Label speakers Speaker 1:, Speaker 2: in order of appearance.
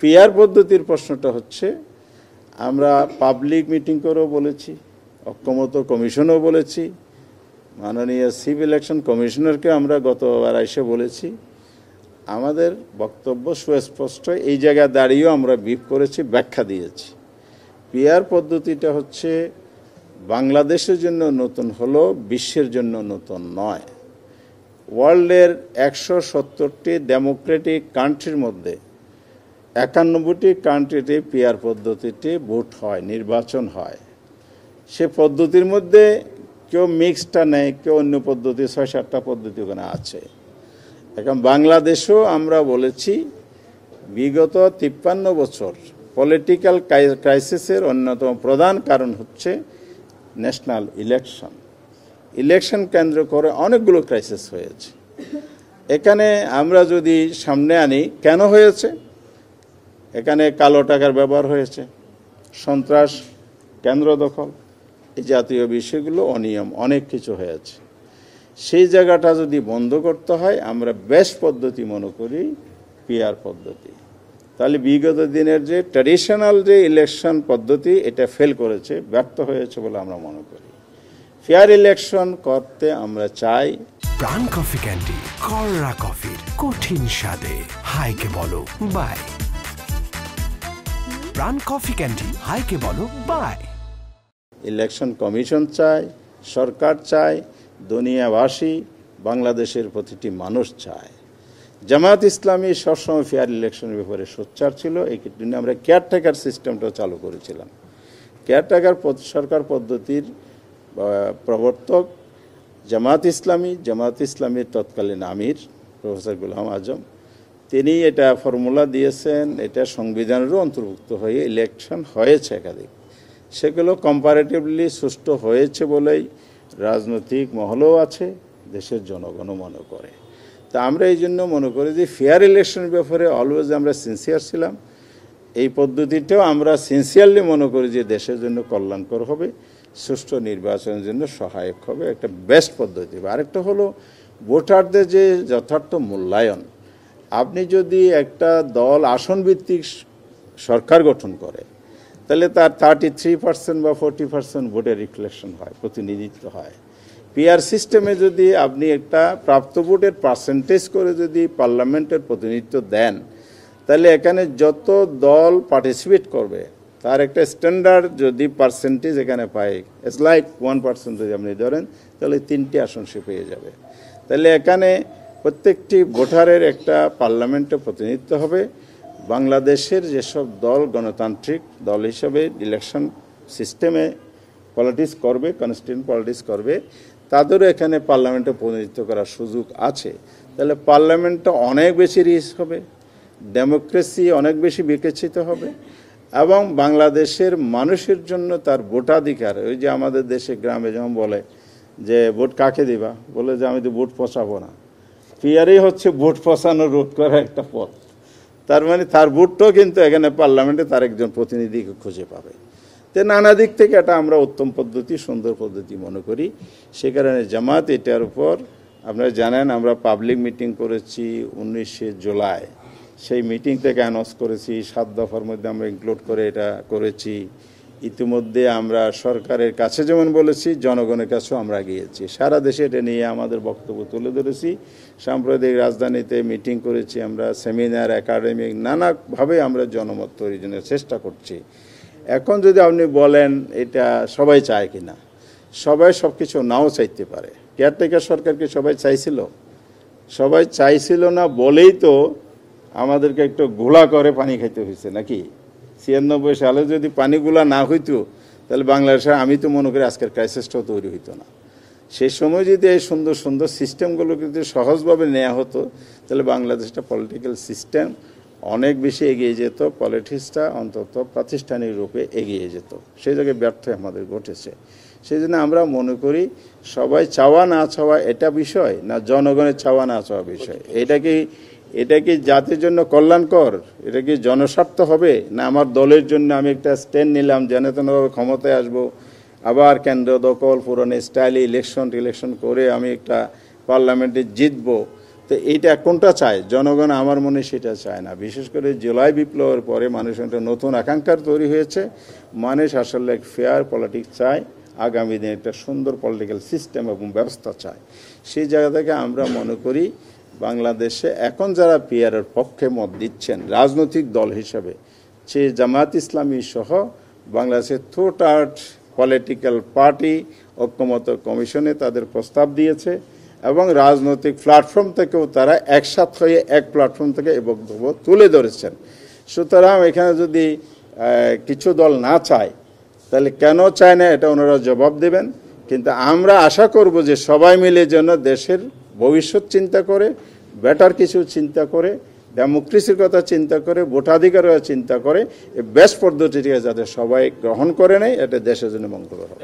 Speaker 1: PR পদ্ধতির প্রশ্নটা হচ্ছে, আমরা পাবলিক মিটিং করেও বলেছি, ঐক্যমত্য কমিশনও বলেছি, মাননীয় চিফ ইলেকশন কমিশনারকে আমরা গতবার এসে বলেছি। আমাদের বক্তব্য সুস্পষ্ট, এই জায়গায় দাঁড়িয়েও আমরা ব্রিফ করেছি, ব্যাখ্যা দিয়েছি। পিআর পদ্ধতিটা হচ্ছে বাংলাদেশের জন্য নতুন হলো, বিশ্বের জন্য নতুন নয়। ওয়ার্ল্ডের 170টি ডেমোক্রেটিক কান্ট্রির মধ্যে 91টি কান্ট্রিতে পিআর পদ্ধতিতে ভোট হয়, নির্বাচন হয়। সে পদ্ধতির মধ্যে কেউ মিক্সটা নেই, কেউ অন্য পদ্ধতি, 6-7টা পদ্ধতি ওখানে আছে। এখন বাংলাদেশেও আমরা বলেছি বিগত 53 বছর পলিটিক্যাল ক্রাইসিসের অন্যতম প্রধান কারণ হচ্ছে ন্যাশনাল ইলেকশন কেন্দ্র করে অনেকগুলো ক্রাইসিস হয়েছে। এখানে আমরা যদি সামনে আনি, কেন হয়েছে? এখানে কালো টাকার ব্যবহার হয়েছে, সন্ত্রাস, কেন্দ্র দখল, এই জাতীয় বিষয়গুলো, অনিয়ম, অনেক কিছু হয়েছে। সেই জায়গাটা যদি বন্ধ করতে হয়, আমরা বেস্ট পদ্ধতি মনে করি পিআর পদ্ধতি। তাহলে বিগত দিনের যে ট্র্যাডিশনাল যে ইলেকশন পদ্ধতি, এটা ফেল করেছে, ব্যর্থ হয়েছে বলে আমরা মনে করি। ফেয়ার ইলেকশন করতে আমরা চাই।
Speaker 2: প্রাণ কফি ক্যান্ডি, কররা কফির কঠিন স্বাদে হাইকে বলো বাই। প্রাণ কফি ক্যান্ডি, হাইকে বলো বাই।
Speaker 1: ইলেকশন কমিশন চায়, সরকার চায়, দুনিয়াবাসী, বাংলাদেশের প্রতিটি মানুষ চায়। জামায়াত ইসলামী সবসময় ফেয়ার ইলেকশনের ব্যাপারে সোচ্চার ছিল। এই জন্য আমরা কেয়ারটেকার সিস্টেমটা চালু করেছিলাম। কেয়ারটেকার সরকার পদ্ধতির প্রবর্তক জামায়াত ইসলামীর তৎকালীন আমির প্রফেসর গোলাম আজম, তিনি এটা ফর্মুলা দিয়েছেন। এটা সংবিধানেরও অন্তর্ভুক্ত হয়ে ইলেকশন হয়েছে একাধিক। সেগুলো কম্পারেটিভলি সুষ্ঠু হয়েছে বলেই রাজনৈতিক মহলও আছে, দেশের জনগণও মনে করে। তা আমরা এই জন্য মনে করি যে ফেয়ার ইলেকশনের ব্যাপারে অলওয়েজ আমরা সিনসিয়ার ছিলাম। এই পদ্ধতিটাও আমরা সিনসিয়ারলি মনে করি যে দেশের জন্য কল্যাণকর হবে, সুষ্ঠু নির্বাচনের জন্য সহায়ক হবে, একটা বেস্ট পদ্ধতি। আরেকটা হলো ভোটারদের যে যথার্থ মূল্যায়ন। আপনি যদি একটা দল আসন ভিত্তিক সরকার গঠন করে, তাহলে তার 33% বা 40% ভোটের রিফ্লেকশন হয়, প্রতিনিধিত্ব হয়। পিআর সিস্টেমে যদি আপনি একটা প্রাপ্ত ভোটের পার্সেন্টেজ করে যদি পার্লামেন্টের প্রতিনিধিত্ব দেন, তাহলে এখানে যত দল পার্টিসিপেট করবে তার একটা স্ট্যান্ডার্ড যদি পার্সেন্টেজ এখানে পায়, ইটস লাইক 1% যদি আপনি ধরেন, তাহলে 3টি আসন সে পেয়ে যাবে। তাহলে এখানে প্রত্যেকটি ভোটারের একটা পার্লামেন্টে প্রতিনিধিত্ব হবে। বাংলাদেশের যেসব দল গণতান্ত্রিক দল হিসেবে ইলেকশন সিস্টেমে পলিটিক্স করবে, কনস্টিটিউয়েন্ট পলিটিক্স করবে, তাদেরও এখানে পার্লামেন্টে প্রতিনিধিত্ব করার সুযোগ আছে। তাহলে পার্লামেন্টটা অনেক বেশি রিচ হবে, ডেমোক্রেসি অনেক বেশি বিকশিত হবে, এবং বাংলাদেশের মানুষের জন্য তার ভোটাধিকার, ওই যে আমাদের দেশে গ্রামে যেমন বলে যে ভোট কাকে দিবা, বলে যে আমি তো ভোট পচাবো না। পিআরই হচ্ছে ভোট পচানো রোধ করার একটা পথ। তার মানে তার ভোটটাও কিন্তু এখানে পার্লামেন্টে তার একজন প্রতিনিধিকে খুঁজে পাবে। তো নানা দিক থেকে এটা আমরা উত্তম পদ্ধতি, সুন্দর পদ্ধতি মনে করি। সে কারণে জামাত এটার উপর, আপনারা জানেন আমরা পাবলিক মিটিং করেছি 19শে জুলাই। সেই মিটিং থেকে অ্যানাউন্স করেছি, 7 দফার মধ্যে আমরা ইনক্লুড করে এটা করেছি। ইতিমধ্যে আমরা সরকারের কাছে যেমন বলেছি, জনগণের কাছেও আমরা গিয়েছি। সারা দেশে এটা নিয়ে আমাদের বক্তব্য তুলে ধরেছি। সাম্প্রদায়িক রাজধানীতে মিটিং করেছি আমরা, সেমিনার, একাডেমিক, নানাভাবে আমরা জনমত তৈরির জন্য চেষ্টা করছি। এখন যদি আপনি বলেন এটা সবাই চায় কি না, সবাই সব কিছু নাও চাইতে পারে। কেয়ারটেকার সরকারকে সবাই চাইছিল? সবাই চাইছিল না বলেই তো আমাদেরকে একটু ঘোলা করে পানি খাইতে হয়েছে, নাকি? 96 সালে যদি পানিগুলা না হইতো, তাহলে বাংলাদেশে আমি তো মনে করি আজকের ক্রাইসিসটাও তৈরি হইতো না। সেই সময় যদি এই সুন্দর সুন্দর সিস্টেমগুলো যদি সহজভাবে নেওয়া হতো, তাহলে বাংলাদেশটা পলিটিক্যাল সিস্টেম অনেক বেশি এগিয়ে যেত, পলিটিক্সটা অন্তত প্রাতিষ্ঠানিক রূপে এগিয়ে যেত। সেই জায়গায় ব্যর্থ আমাদের ঘটেছে। সেই জন্য আমরা মনে করি সবাই চাওয়া না চাওয়া এটা বিষয় না, জনগণের চাওয়া না চাওয়া বিষয়। এটা কি জাতির জন্য কল্যাণকর? এটা কি জনস্বার্থ হবে? না আমার দলের জন্য আমি একটা স্ট্যান্ড নিলাম, যেনতেনভাবে ক্ষমতায় আসবো, আবার কেন্দ্র দখল, পুরনো স্টাইলে ইলেকশন করে আমি একটা পার্লামেন্টে জিতবো। তো তো এইটা কোনটা চায় জনগণ? আমার মনে সেটা চায় না। বিশেষ করে জুলাই বিপ্লবের পরে মানুষের একটা নতুন আকাঙ্ক্ষার তৈরি হয়েছে। মানুষ আসলে ফেয়ার পলিটিক্স চায়, আগামী দিনে একটা সুন্দর পলিটিক্যাল সিস্টেম এবং ব্যবস্থা চায়। সেই জায়গা থেকে আমরা মনে করি বাংলাদেশে এখন যারা পিআরের পক্ষে মত দিচ্ছেন রাজনৈতিক দল হিসেবে, সে জামায়াত ইসলামী সহ বাংলাদেশের থ্রুআউট পলিটিক্যাল পার্টি ঐক্যমত্য কমিশনে তাদের প্রস্তাব দিয়েছে এবং রাজনৈতিক প্ল্যাটফর্ম থেকেও তারা একসাথ হয়ে এক প্ল্যাটফর্ম থেকে এই বক্তব্য তুলে ধরেছেন। সুতরাং এখানে যদি কিছু দল না চায় তাহলে কেন চায় না এটা ওনারা জবাব দেবেন। কিন্তু আমরা আশা করব যে সবাই মিলে যেন দেশের ভবিষ্যৎ চিন্তা করে, বেটার কিছু চিন্তা করে, ডেমোক্রেসির কথা চিন্তা করে, ভোটাধিকারের চিন্তা করে, এই বেস্ট পদ্ধতিটিকে যাতে সবাই গ্রহণ করে নেয়, এটা দেশের জন্য মঙ্গল হবে।